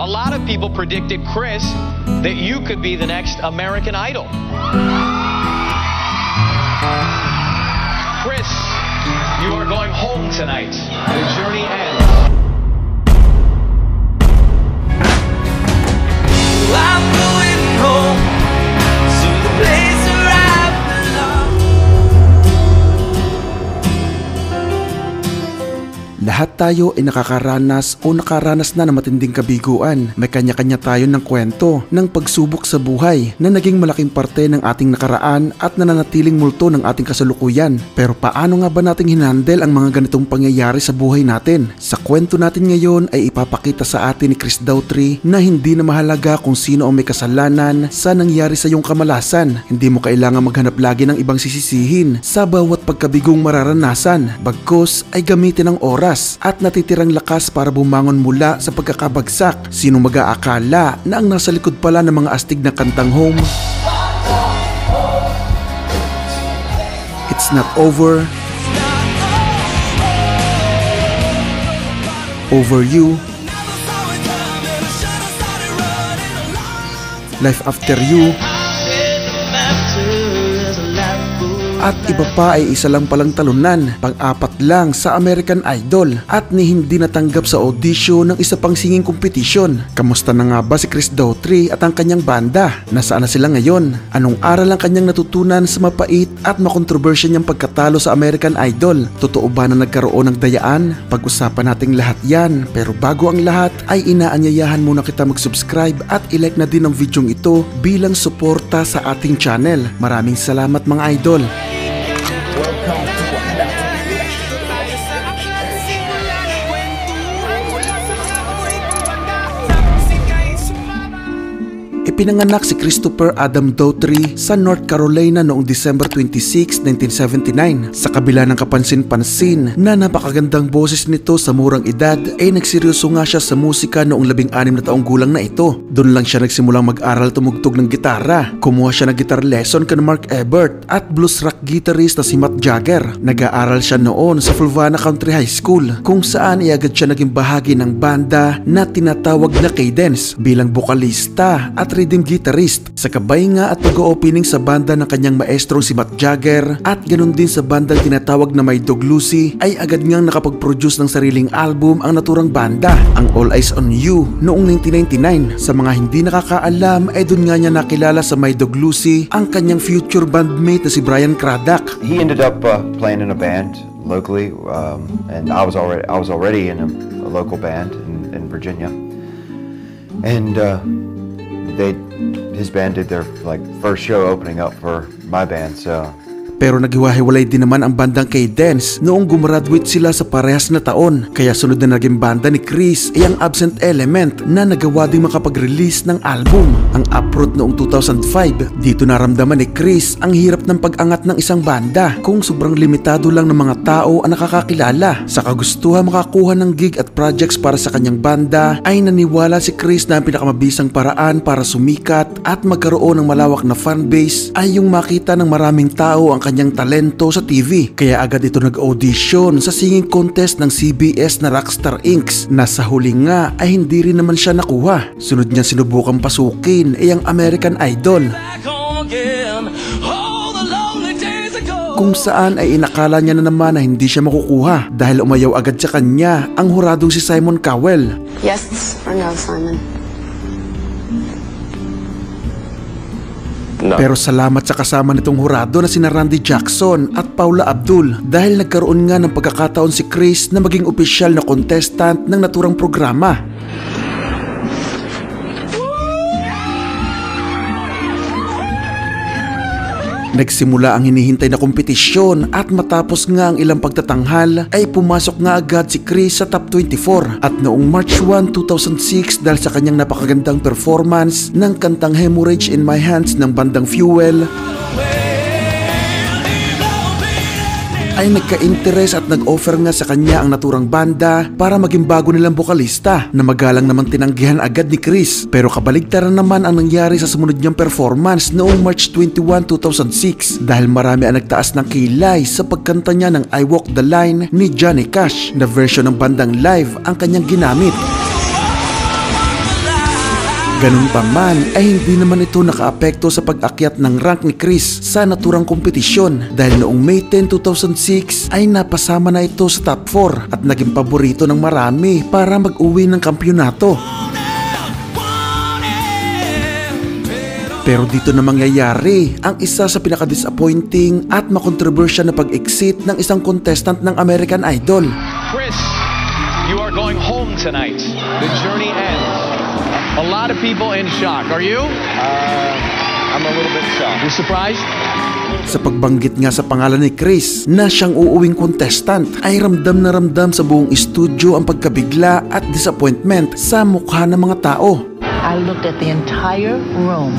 A lot of people predicted, Chris, that you could be the next American Idol. Chris, you are going home tonight. The journey ends. I'm going home to the place where I belong. Lahat tayo ay nakakaranas o nakaranas na ng matinding kabiguan. May kanya-kanya tayo ng kwento ng pagsubok sa buhay na naging malaking parte ng ating nakaraan at nananatiling multo ng ating kasalukuyan. Pero paano nga ba nating hinandle ang mga ganitong pangyayari sa buhay natin? Sa kwento natin ngayon ay ipapakita sa atin ni Chris Daughtry na hindi na mahalaga kung sino ang may kasalanan sa nangyari sa iyong kamalasan. Hindi mo kailangan maghanap lagi ng ibang sisisihin sa bawat pagkabigong mararanasan. Bagkus ay gamitin ang oras at natitirang lakas para bumangon mula sa pagkakabagsak. Sino mag-aakala na ang nasa likod pala ng mga astig na kantang Home, It's Not Over, Over You, Life After You, at iba pa ay isa lang palang talunan, pang-apat lang sa American Idol at ni hindi natanggap sa audition ng isa pang singing competition. Kamusta na nga ba si Chris Daughtry at ang kanyang banda? Nasaan na sila ngayon? Anong aral ang kanyang natutunan sa mapait at makontrobersya niyang pagkatalo sa American Idol? Totoo ba na nagkaroon ng dayaan? Pag-usapan nating lahat yan, pero bago ang lahat ay inaanyayahan muna kita mag-subscribe at i-like na din ang videong ito bilang suporta sa ating channel. Maraming salamat mga idol! Ipinanganak si Christopher Adam Daughtry sa North Carolina noong December 26, 1979. Sa kabila ng kapansin-pansin na napakagandang boses nito sa murang edad, ay nagseryoso nga siya sa musika noong 16 na taong gulang na ito. Doon lang siya nagsimulang mag-aral tumugtog ng gitara. Kumuha siya ng guitar lesson kay Mark Ebert at blues rock guitarist na si Matt Jagger. Nag-aaral siya noon sa Fulvana Country High School kung saan iagad siya naging bahagi ng banda na tinatawag na Cadence bilang bokalista at rhythm guitarist. Sa kabay nga at pag-opening sa banda ng kanyang maestrong si Matt Jagger at ganun din sa bandang tinatawag na My Dog Lucy ay agad ngang nakapag-produce ng sariling album ang naturang banda, ang All Eyes on You noong 1999. Sa mga hindi nakakaalam ay doon nga niya nakilala sa My Dog Lucy ang kanyang future bandmate na si Brian Craddock. He ended up playing in a band locally, and I was already in a local band in Virginia, and his band did their first show opening up for my band, so. Pero naghiwa-hiwalay din naman ang bandang Cadence noong gumraduate sila sa parehas na taon. Kaya sunod na naging banda ni Chris ay ang Absent Element na nagawa ding makapag-release ng album, ang Uproot noong 2005. Dito naramdaman ni Chris ang hirap ng pag-angat ng isang banda kung sobrang limitado lang ng mga tao ang nakakakilala. Sa kagustuhan makakuha ng gig at projects para sa kanyang banda ay naniwala si Chris na ang pinakamabisang paraan para sumikat at magkaroon ng malawak na fanbase ay yung makita ng maraming tao ang kanyang talento sa TV. Kaya agad ito nag-audition sa singing contest ng CBS na Rockstar Inc. na sa huli nga ay hindi rin naman siya nakuha. Sunod niya sinubukang pasukin ay ang American Idol, kung saan ay inakala niya na naman na hindi siya makukuha dahil umayaw agad sa kanya ang huradong si Simon Cowell. Yes or no, Simon? No. Pero salamat sa kasama nitong hurado na sina Randy Jackson at Paula Abdul dahil nagkaroon nga ng pagkakataon si Chris na maging opisyal na contestant ng naturang programa. Nagsimula ang hinihintay na kompetisyon at matapos nga ang ilang pagtatanghal ay pumasok nga agad si Chris sa top 24 at noong March 1, 2006 dahil sa kanyang napakagandang performance ng kantang Hemorrhage in My Hands ng bandang Fuel ay nagka-interes at nag-offer nga sa kanya ang naturang banda para maging bago nilang bokalista na magalang naman tinanggihan agad ni Chris. Pero kabaligtaran naman ang nangyari sa sumunod niyang performance noong March 21, 2006 dahil marami ang nagtaas ng kilay sa pagkanta niya ng I Walk the Line ni Johnny Cash na version ng bandang live ang kanyang ginamit. Ganun pa man ay hindi naman ito nakaapekto sa pag-akyat ng rank ni Chris sa naturang kompetisyon dahil noong May 10, 2006 ay napasama na ito sa top 4 at naging paborito ng marami para mag-uwi ng kampyonato. Pero dito na mangyayari ang isa sa pinaka-disappointing at makontrobersyal na pag-exit ng isang contestant ng American Idol. Chris, you are going home tonight. The journey ends. A lot of people in shock. Are you? I'm a little bit shocked. You surprised? Sa pagbanggit nga sa pangalan ni Chris na siyang uuwing contestant ay ramdam na ramdam sa buong estudyo ang pagkabigla at disappointment sa mukha ng mga tao. I looked at the entire room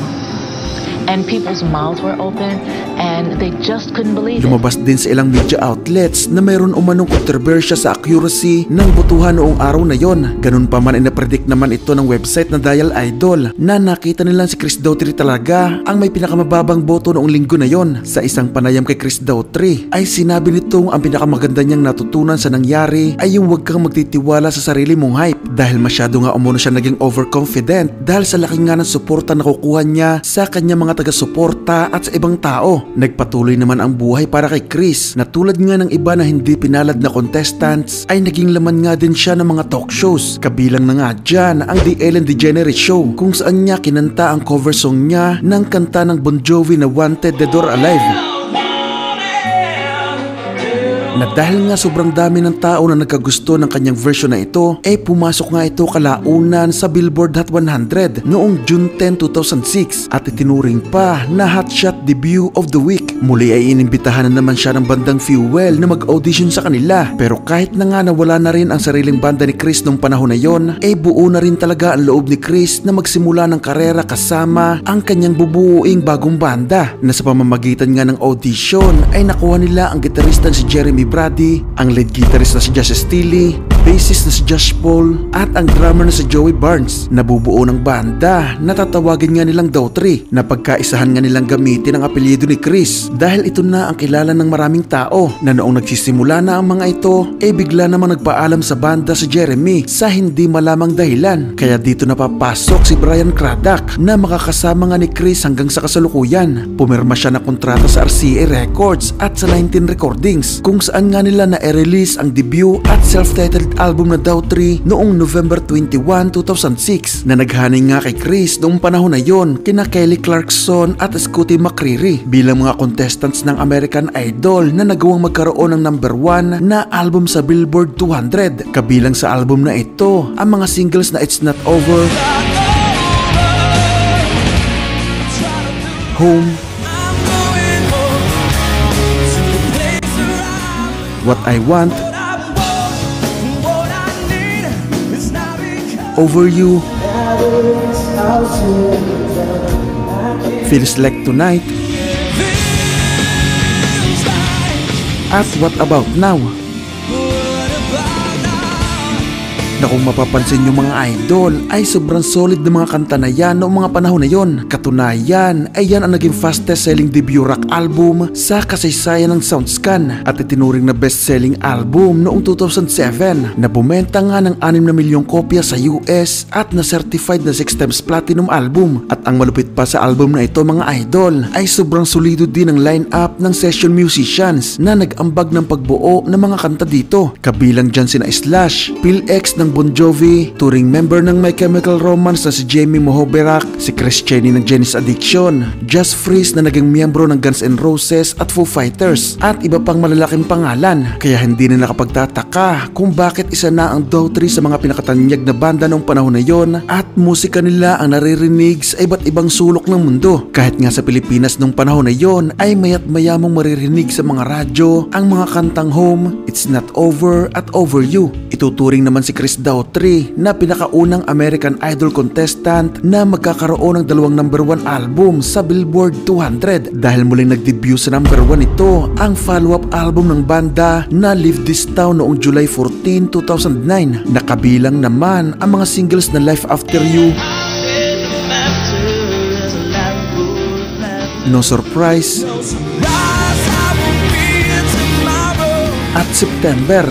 and people's mouths were open and they just couldn't believe it. Lumabas din sa ilang media outlets na mayroon umanong kontrobersya sa accuracy ng botohan noong araw na yon. Ganun pa man ay napredict naman ito ng website na Dial Idol na nakita nilang si Chris Daughtry talaga ang may pinakamababang boto noong linggo na yon. Sa isang panayam kay Chris Daughtry ay sinabi nitong ang pinakamaganda niyang natutunan sa nangyari ay yung huwag kang magtitiwala sa sarili mong hype dahil masyado nga umuno siya naging overconfident dahil sa laki nga ng suporta na kukuha niya sa kanyang mga taga-suporta at sa ibang tao. Nagpatuloy naman ang buhay para kay Chris na tulad nga ng iba na hindi pinalad na contestants ay naging laman nga din siya ng mga talk shows. Kabilang na nga dyan ang The Ellen DeGeneres Show kung saan niya kinanta ang cover song niya ng kanta ng Bon Jovi na Wanted Dead or Alive. Na dahil nga sobrang dami ng tao na nagkagusto ng kanyang version na ito, pumasok nga ito kalaunan sa Billboard Hot 100 noong June 10, 2006 at itinuring pa na Hotshot Debut of the Week. Muli ay inimbitahan na naman siya ng bandang Fuel na mag-audition sa kanila, pero kahit na nga nawala na rin ang sariling banda ni Chris nung panahon na yon, buo na rin talaga ang loob ni Chris na magsimula ng karera kasama ang kanyang bubuuing bagong banda na sa pamamagitan nga ng audition ay nakuha nila ang gitarista si Jeremy Brady, ang lead guitarist na si Josh Steele, bassist na si Josh Paul at ang drummer na si Joey Barnes. Nabubuo ng banda na tatawagin nga nilang Daughtry na pagkaisahan nga nilang gamitin ang apelyido ni Chris dahil ito na ang kilala ng maraming tao na noong nagsisimula na ang mga ito bigla namang nagpaalam sa banda si Jeremy sa hindi malamang dahilan. Kaya dito napapasok si Brian Craddock na makakasama nga ni Chris hanggang sa kasalukuyan. Pumirma siya na kontrata sa RCA Records at sa 19 Recordings kung saan nga nila na-release ang debut at self-titled album na Daughtry noong November 21, 2006 na naghaning nga kay Chris noong panahon na yon kina Kelly Clarkson at Scotty McCreery bilang mga contestants ng American Idol na nagawang magkaroon ng number 1 na album sa Billboard 200. Kabilang sa album na ito ang mga singles na It's Not Over, Home, What I Want, Over You, Feels Like Tonight, at What About Now. Na kung mapapansin nyo mga idol ay sobrang solid na mga kanta na yan noong mga panahon na yon. Katunayan ay yan ang naging fastest selling debut rock album sa kasaysayan ng SoundScan at itinuring na best selling album noong 2007 na bumenta nga ng 6 na milyong kopya sa US at na certified na 6 times platinum album. At ang malupit pa sa album na ito mga idol ay sobrang solido din ang line-up ng session musicians na nag-ambag ng pagbuo ng mga kanta dito. Kabilang dyan sina Slash, Phil X ng Bon Jovi, touring member ng My Chemical Romance na si Jamie Mohoberak, si Chris Cheney ng Janis Addiction, Just Freeze na naging miyembro ng Guns N' Roses at Foo Fighters, at iba pang malalaking pangalan. Kaya hindi na nakapagtataka kung bakit isa na ang Daughtry sa mga pinakatanyag na banda noong panahon na yon at musika nila ang naririnig sa iba't ibang sulok ng mundo. Kahit nga sa Pilipinas noong panahon na yon ay mayat maya mong maririnig sa mga radyo ang mga kantang Home, It's Not Over at Over You. Ituturing naman si Chris Daughtry na pinakaunang American Idol contestant na magkakaroon ng 2 number 1 album sa Billboard 200 dahil muling nag-debut sa number 1 ito ang follow-up album ng banda na Leave This Town noong July 14, 2009 na kabilang naman ang mga singles na Life After You, No Surprise at September.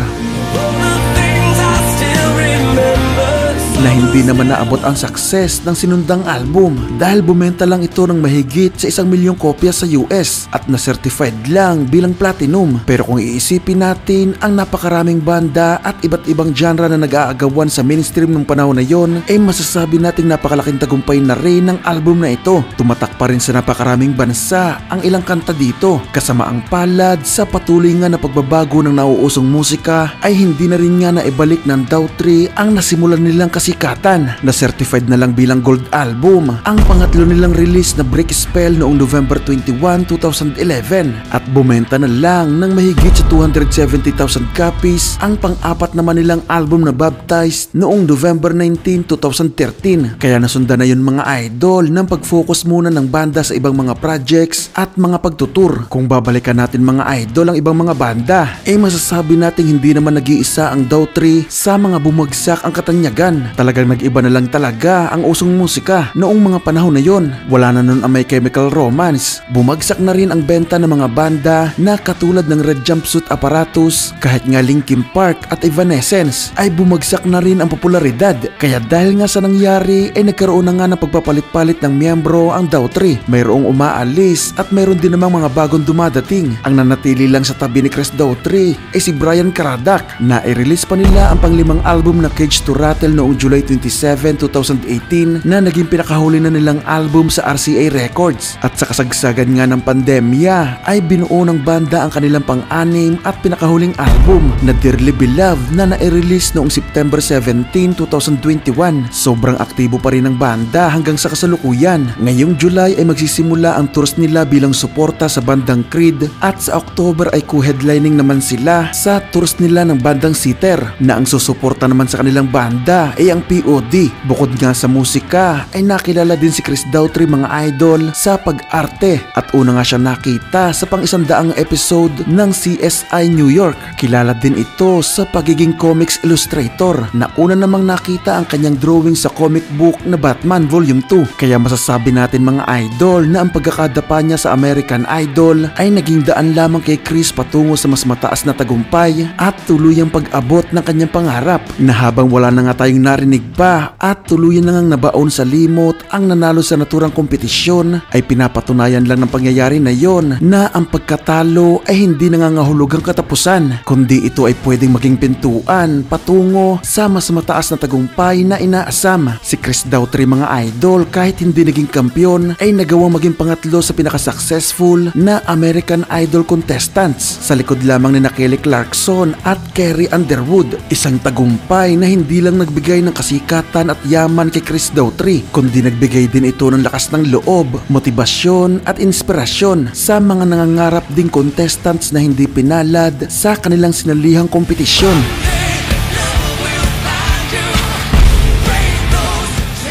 na hindi naman naabot ang success ng sinundang album dahil bumenta lang ito ng mahigit sa 1 milyong kopya sa US at na-certified lang bilang platinum. Pero kung iisipin natin ang napakaraming banda at iba't ibang genre na nag-aagawan sa mainstream ng panahon na yon, ay masasabi nating napakalaking tagumpay na rin ng album na ito. Tumatak pa rin sa napakaraming bansa ang ilang kanta dito, kasama ang palad sa patuloy nga na pagbabago ng nauusong musika ay hindi na rin nga naibalik ng Daughtry ang nasimulan nilang kasikatan. Na-certified na lang bilang gold album ang pangatlo nilang release na Break Spell noong November 21, 2011 at bumenta na lang ng mahigit sa 270,000 copies ang pang-apat naman nilang album na Baptized noong November 19, 2013. Kaya nasundan na yun mga idol ng pag-focus muna ng banda sa ibang mga projects at mga pagtutur. Kung babalikan natin mga idol ang ibang mga banda, ay masasabi nating hindi naman nag-iisa ang Daughtry sa mga bumagsak ang katanyagan. Talagang nag-iba na lang talaga ang usong musika noong mga panahon na yon. Wala na nun ang My Chemical Romance. Bumagsak na rin ang benta ng mga banda na katulad ng Red Jumpsuit Apparatus, kahit nga Linkin Park at Evanescence ay bumagsak na rin ang popularidad. Kaya dahil nga sa nangyari ay nagkaroon na nga ng pagpapalit-palit ng miyembro ang Daughtry. Mayroong umaalis at mayroon din namang mga bagong dumadating. Ang nanatili lang sa tabi ni Chris Daughtry ay si Brian Craddock na i-release pa nila ang panglimang album na Cage to Rattle noong July 27, 2018 na naging pinakahuli na nilang album sa RCA Records. At sa kasagsagan nga ng pandemya ay binuo ng banda ang kanilang pang-anim at pinakahuling album na Dearly Beloved na na-release noong September 17, 2021. Sobrang aktibo pa rin ang banda hanggang sa kasalukuyan. Ngayong July ay magsisimula ang tours nila bilang suporta sa bandang Creed at sa October ay co-headlining naman sila sa tours nila ng bandang Seether na ang susuporta naman sa kanilang banda ay ang POD. Bukod nga sa musika ay nakilala din si Chris Daughtry mga idol sa pag-arte at una nga siya nakita sa pang-100 episode ng CSI New York. Kilala din ito sa pagiging comics illustrator na una namang nakita ang kanyang drawing sa comic book na Batman Volume 2. Kaya masasabi natin mga idol na ang pagkakadapa niya sa American Idol ay naging daan lamang kay Chris patungo sa mas mataas na tagumpay at tuluyang pag-abot ng kanyang pangarap na habang wala na nga tayong narinig pa at tuluyan na ngang nabaon sa limot ang nanalo sa naturang kompetisyon ay pinapatunayan lang ng pangyayari na yon na ang pagkatalo ay hindi nangangahulugang katapusan kundi ito ay pwedeng maging pintuan patungo sa mas mataas na tagumpay na inaasam. Si Chris Daughtry mga idol kahit hindi naging kampiyon ay nagawang maging pangatlo sa pinaka-successful na American Idol contestants sa likod lamang ni Kelly Clarkson at Carrie Underwood. Isang tagumpay na hindi lang nagbigay ng kasikatan at yaman kay Chris Daughtry kundi nagbigay din ito ng lakas ng loob, motibasyon at inspirasyon sa mga nangangarap ding contestants na hindi pinalad sa kanilang sinalihang kompetisyon.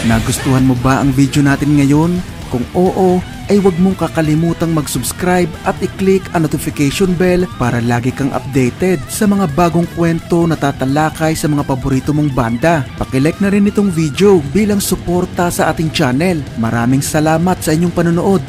Nagustuhan mo ba ang video natin ngayon? Kung oo, ay huwag mong kakalimutang mag-subscribe at i-click ang notification bell para lagi kang updated sa mga bagong kwento na tatalakay sa mga paborito mong banda. Paki-like na rin itong video bilang suporta sa ating channel. Maraming salamat sa inyong panonood.